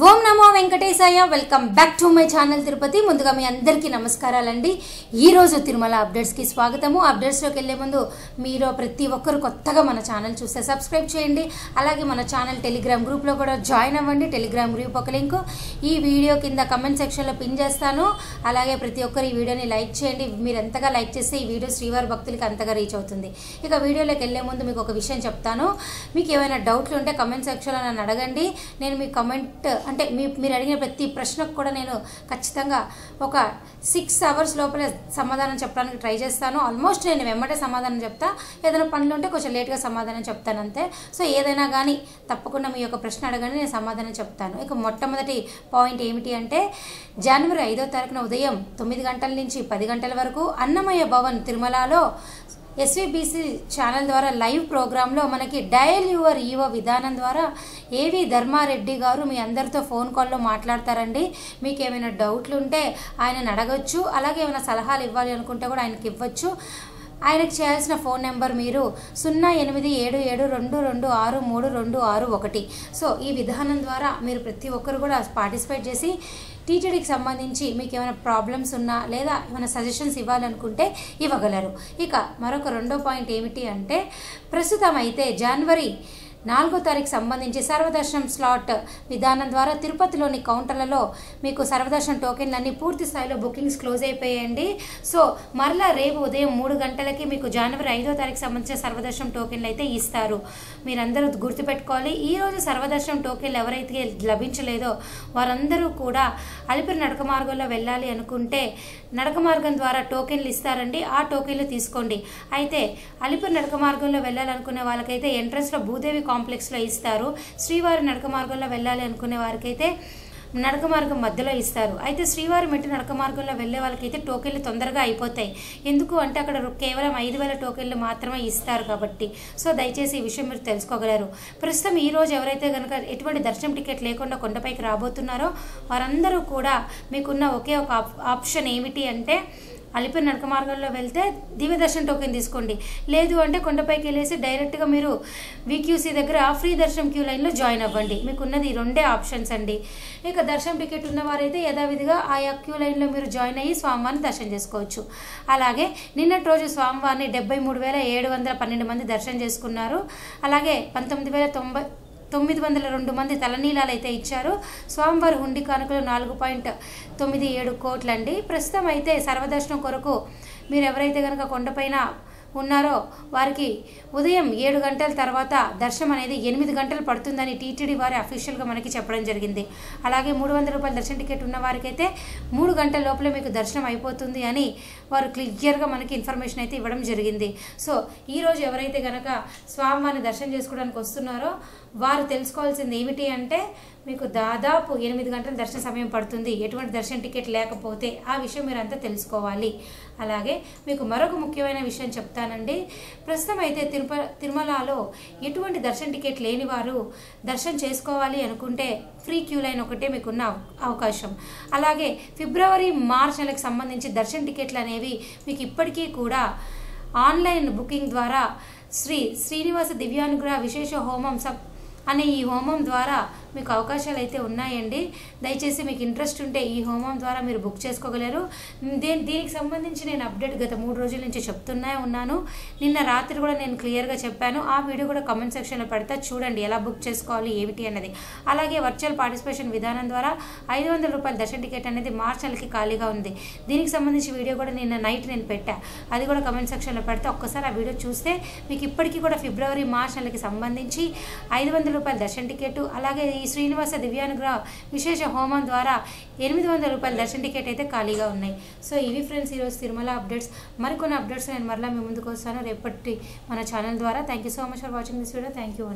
Om Namo Venkatesaya. Welcome back to my channel Tirupati. ముందుగా మీ అందరికీ నమస్కారాలండి. ఈరోజు తిరుమల అప్డేట్స్కి స్వాగతము. అప్డేట్స్లోకి వెళ్ళే ముందు మీరు ప్రతి ఒక్కరు కొత్తగా మన ఛానల్ చూస్తే సబ్స్క్రైబ్ చేయండి. అలాగే మన ఛానల్ టెలిగ్రామ్ గ్రూప్లో కూడా జాయిన్ అవ్వండి. టెలిగ్రామ్ గ్రూప్ ఒక లింక్ ఈ వీడియో కింద కమెంట్ సెక్షన్లో పిన్ చేస్తాను. అలాగే ప్రతి ఒక్కరు ఈ వీడియోని లైక్ చేయండి. మీరు ఎంతగా లైక్ చేస్తే ఈ వీడియో శ్రీవారి భక్తులకి అంతగా రీచ్ అవుతుంది. ఇక వీడియోలోకి వెళ్ళే ముందు మీకు ఒక విషయం చెప్తాను. మీకు ఏమైనా డౌట్లు ఉంటే కమెంట్ సెక్షన్లో నన్ను అడగండి. నేను మీ కమెంట్ అంటే మీరు అడిగిన ప్రతి ప్రశ్నకు కూడా నేను ఖచ్చితంగా ఒక 6 hours లోపలే సమాధానం చెప్పడానికి ట్రై చేస్తాను. ఆల్మోస్ట్ నేను వెంబడే సమాధానం చెప్తా. ఏదైనా పనులు ఉంటే కొంచెం లేట్గా సమాధానం చెప్తాను అంతే. సో ఏదైనా కానీ తప్పకుండా మీ యొక్క ప్రశ్న అడగండి, నేను సమాధానం చెప్తాను. ఇక మొట్టమొదటి పాయింట్ ఏమిటి అంటే జనవరి 5వ తారీఖున ఉదయం 9 గంటల నుంచి 10 గంటల వరకు అన్నమయ్య భవన్ తిరుమలలో ఎస్వీబీసీ ఛానల్ ద్వారా లైవ్ ప్రోగ్రాంలో మనకి డయల్ యువర్ ఈవో విధానం ద్వారా ఏవి ధర్మారెడ్డి గారు మీ అందరితో ఫోన్ కాల్లో మాట్లాడతారండి. మీకు ఏమైనా డౌట్లు ఉంటే ఆయనను అడగచ్చు. అలాగే ఏమైనా సలహాలు ఇవ్వాలి అనుకుంటే కూడా ఆయనకి ఇవ్వచ్చు. ఆయనకు చేయాల్సిన ఫోన్ నెంబర్ మీరు 087722632661. సో ఈ విధానం ద్వారా మీరు ప్రతి ఒక్కరు కూడా పార్టిసిపేట్ చేసి టీటీడీకి సంబంధించి మీకు ఏమైనా ప్రాబ్లమ్స్ ఉన్నా లేదా ఏమైనా సజెషన్స్ ఇవ్వాలనుకుంటే ఇవ్వగలరు. ఇక మరొక రెండో పాయింట్ ఏమిటి అంటే ప్రస్తుతం అయితే జనవరి 4వ తారీఖు సంబంధించి సర్వదర్శనం స్లాట్ విధానం ద్వారా తిరుపతిలోని కౌంటర్లలో మీకు సర్వదర్శనం టోకెన్లన్నీ పూర్తి స్థాయిలో బుకింగ్స్ క్లోజ్ అయిపోయాయండి. సో మరలా రేపు ఉదయం 3 గంటలకి మీకు జనవరి 5వ తారీఖు సంబంధించిన సర్వదర్శనం టోకెన్లు అయితే ఇస్తారు. మీరందరూ గుర్తుపెట్టుకోవాలి. ఈరోజు సర్వదర్శనం టోకెన్లు ఎవరైతే లభించలేదో వారందరూ కూడా అలిపిరి నడక మార్గంలో వెళ్ళాలి అనుకుంటే నడక మార్గం ద్వారా టోకెన్లు ఇస్తారండి. ఆ టోకెన్లు తీసుకోండి. అయితే అలిపిరి నడక మార్గంలో వెళ్ళాలనుకునే వాళ్ళకైతే ఎంట్రన్స్లో భూదేవి కాంప్లెక్స్లో ఇస్తారు. శ్రీవారి నడక మార్గంలో వెళ్ళాలి అనుకునే వారికైతే నడక మార్గం మధ్యలో ఇస్తారు. అయితే శ్రీవారి మెట్టు నడక మార్గంలో వెళ్ళే వాళ్ళకైతే టోకెన్లు తొందరగా అయిపోతాయి. ఎందుకు అంటే అక్కడ కేవలం 5,000 టోకెన్లు మాత్రమే ఇస్తారు కాబట్టి. సో దయచేసి ఈ విషయం మీరు తెలుసుకోగలరు. ప్రస్తుతం ఈరోజు ఎవరైతే కనుక ఎటువంటి దర్శనం టికెట్ లేకుండా కొండపైకి రాబోతున్నారో వారందరూ కూడా మీకున్న ఒకే ఒక ఆప్షన్ ఏమిటి అంటే అలిపిరి నడక మార్గంలో వెళ్తే దివ్య దర్శనం టోకెన్ తీసుకోండి. లేదు అంటే కొండపైకి వెళ్ళేసి డైరెక్ట్గా మీరు వీక్యూసీ దగ్గర ఫ్రీ దర్శనం క్యూ లైన్లో జాయిన్ అవ్వండి. మీకున్నది 2 ఆప్షన్స్ అండి. ఇక దర్శనం టికెట్ ఉన్నవారైతే యథావిధిగా ఆయా క్యూ లైన్లో మీరు జాయిన్ అయ్యి స్వామివారిని దర్శనం చేసుకోవచ్చు. అలాగే నిన్నటి రోజు స్వామివారిని 73,712 మంది దర్శనం చేసుకున్నారు. అలాగే 19,902 మంది తలనీలాలు అయితే ఇచ్చారు. స్వామివారి హుండీ కానుకలు 4.97 కోట్లండి. ప్రస్తుతం అయితే సర్వదర్శనం కొరకు మీరు ఎవరైతే కనుక కొండపైన ఉన్నారో వారికి ఉదయం 7 గంటల తర్వాత దర్శనం అనేది 8 గంటలు పడుతుందని టీటీడీ వారి అఫీషియల్గా మనకి చెప్పడం జరిగింది. అలాగే 300 రూపాయల దర్శన టికెట్ ఉన్న వారికైతే 3 గంటల లోపలే మీకు దర్శనం అయిపోతుంది అని వారు క్లియర్గా మనకి ఇన్ఫర్మేషన్ అయితే ఇవ్వడం జరిగింది. సో ఈరోజు ఎవరైతే కనుక స్వామివారిని దర్శనం చేసుకోవడానికి వస్తున్నారో వారు తెలుసుకోవాల్సింది ఏమిటి అంటే మీకు దాదాపు 8 గంటల దర్శన సమయం పడుతుంది ఎటువంటి దర్శన టికెట్ లేకపోతే. ఆ విషయం మీరు అంతా తెలుసుకోవాలి. అలాగే మీకు మరొక ముఖ్యమైన విషయం చెప్తానండి. ప్రస్తుతం అయితే తిరుమలలో ఎటువంటి దర్శన టికెట్ లేని వారు దర్శనం చేసుకోవాలి అనుకుంటే ఫ్రీ క్యూ లైన్ ఒకటే మీకున్న అవకాశం. అలాగే ఫిబ్రవరి, మార్చ్ నెలకు సంబంధించి దర్శన టికెట్లు అనేవి మీకు ఇప్పటికీ కూడా ఆన్లైన్ బుకింగ్ ద్వారా శ్రీనివాస దివ్యానుగ్రహ విశేష హోమం అనే ఈ హోమం ద్వారా మీకు అవకాశాలు అయితే ఉన్నాయండి. దయచేసి మీకు ఇంట్రెస్ట్ ఉంటే ఈ హోమం ద్వారా మీరు బుక్ చేసుకోగలరు. దీనికి సంబంధించి నేను అప్డేట్ గత 3 రోజుల నుంచి చెప్తూనే ఉన్నాను. నిన్న రాత్రి కూడా నేను క్లియర్గా చెప్పాను. ఆ వీడియో కూడా కమెంట్ సెక్షన్లో పెడతా, చూడండి ఎలా బుక్ చేసుకోవాలి ఏమిటి అన్నది. అలాగే వర్చువల్ పార్టిసిపేషన్ విధానం ద్వారా 500 రూపాయల దర్శన టికెట్ అనేది మార్చ్ నెలకి ఖాళీగా ఉంది. దీనికి సంబంధించి వీడియో కూడా నిన్న నైట్ నేను పెట్టా, అది కూడా కమెంట్ సెక్షన్లో పెడతా. ఒక్కసారి ఆ వీడియో చూస్తే మీకు ఇప్పటికీ కూడా ఫిబ్రవరి, మార్చ్ నెలకి సంబంధించి 500 రూపాయల దర్శన టికెట్, అలాగే ఈ శ్రీనివాస దివ్యానుగ్రహ విశేష హోమం ద్వారా 800 రూపాయల దర్శన టికెట్ అయితే ఖాళీగా ఉన్నాయి. సో ఇవి ఫ్రెండ్స్ ఈరోజు తిరుమల అప్డేట్స్. మరికొన్ని అప్డేట్స్ నేను మరలా మీ ముందుకు వస్తాను రేపటి మన ఛానల్ ద్వారా. Thank you so much for watching this video. Thank you.